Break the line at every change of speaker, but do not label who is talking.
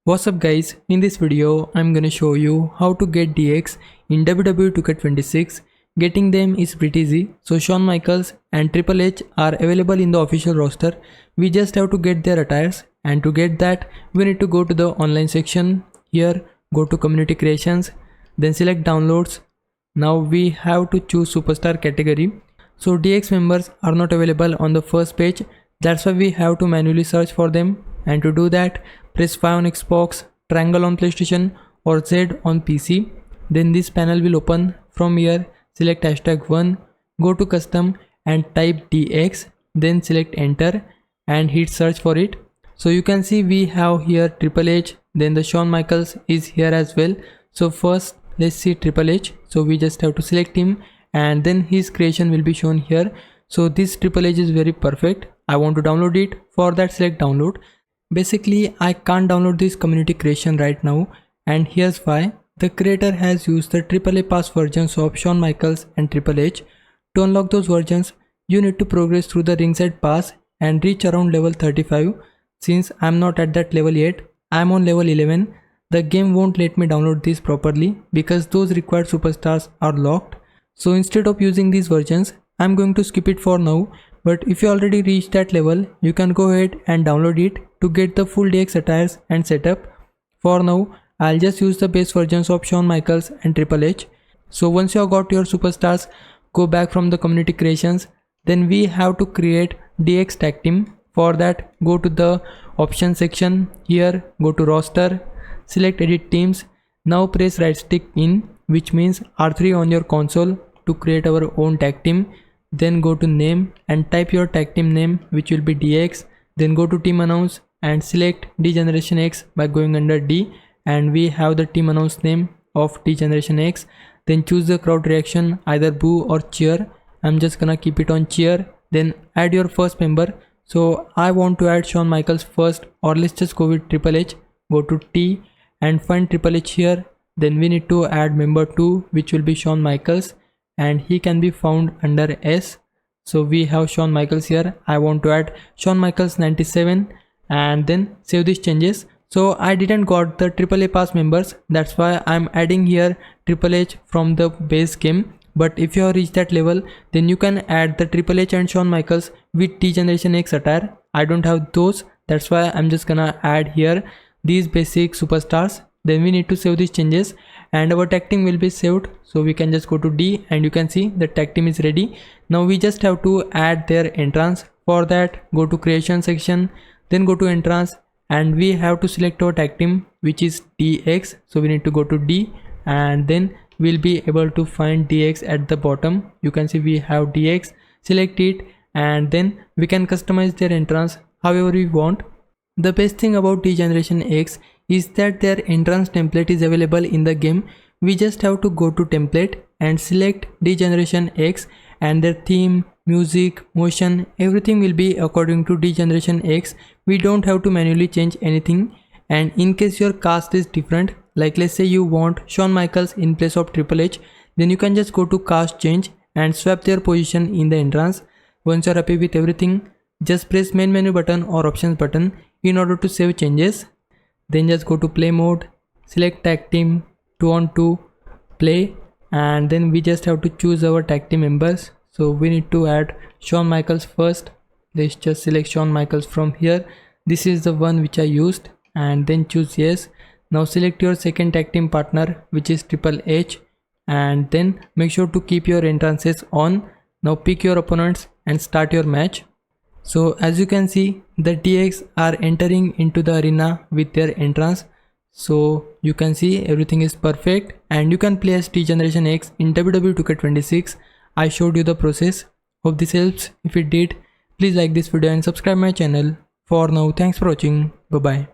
What's up guys, in this video I'm gonna show you how to get DX in WWE 2K26. Getting them is pretty easy. So Shawn Michaels and Triple H are available in the official roster. We just have to get their attires, and to get that we need to go to the online section. Here go to community creations, then select downloads. Now we have to choose superstar category. So DX members are not available on the first page, that's why we have to manually search for them, and to do that press 5 on Xbox, triangle on PlayStation or Z on PC. Then this panel will open. From here select #1, go to custom and type DX, then select enter and hit search for it. So you can see we have here Triple H, then the Shawn Michaels is here as well. So first let's see Triple H. So we just have to select him and then his creation will be shown here. So this Triple H is very perfect. I want to download it. For that select download. Basically I can't download this community creation right now, and here's why. The creator has used the AAA pass versions of Shawn Michaels and Triple H. To unlock those versions you need to progress through the ringside pass and reach around level 35. Since I'm not at that level yet, I'm on level 11, the game won't let me download this properly because those required superstars are locked. So instead of using these versions, I'm going to skip it for now. But if you already reached that level, you can go ahead and download it to get the full DX attires and setup. For now, I'll just use the base versions of Shawn Michaels and Triple H. So once you have got your superstars, go back from the community creations. Then we have to create DX tag team. For that, go to the options section. Here, go to roster, select edit teams. Now press right stick in, which means R3 on your console to create our own tag team. Then go to name and type your tag team name, which will be DX. Then go to team announce and select D Generation X by going under D, and we have the team announce name of D Generation X. Then choose the crowd reaction, either boo or cheer. I'm just gonna keep it on cheer. Then add your first member. So I want to add Shawn Michaels first, or let's just go with Triple H. Go to T and find Triple H here. Then we need to add member 2, which will be Shawn Michaels, and he can be found under S. So we have Shawn Michaels here. I want to add Shawn Michaels 97 and then save these changes. So I didn't got the AAA pass members, that's why I'm adding here Triple H from the base game. But if you have reached that level, then you can add the Triple H and Shawn Michaels with T Generation X attire. I don't have those, that's why I'm just gonna add here these basic superstars. Then we need to save these changes and our tag team will be saved. So we can just go to D and you can see the tag team is ready. Now we just have to add their entrance. For that, go to creation section, then go to entrance, and we have to select our tag team, which is DX. So we need to go to D and then we'll be able to find DX at the bottom. You can see we have DX, select it, and then we can customize their entrance however we want. The best thing about D Generation X is that their entrance template is available in the game. We just have to go to template and select D Generation X, and their theme, music, motion, everything will be according to D Generation X. We don't have to manually change anything. And in case your cast is different, like let's say you want Shawn Michaels in place of Triple H, then you can just go to cast change and swap their position in the entrance. Once you're happy with everything, just press main menu button or options button in order to save changes. Then just go to play mode, select tag team 2 on 2, play, and then we just have to choose our tag team members. So we need to add Shawn Michaels first. Let's just select Shawn Michaels from here. This is the one which I used, and then choose yes. Now select your second tag team partner, which is Triple H, and then make sure to keep your entrances on. Now pick your opponents and start your match. So as you can see, the DX are entering into the arena with their entrance. So you can see everything is perfect and you can play as T Generation X in WWE 2K26. I showed you the process. Hope this helps. If it did, please like this video and subscribe my channel. For now, thanks for watching. Bye bye.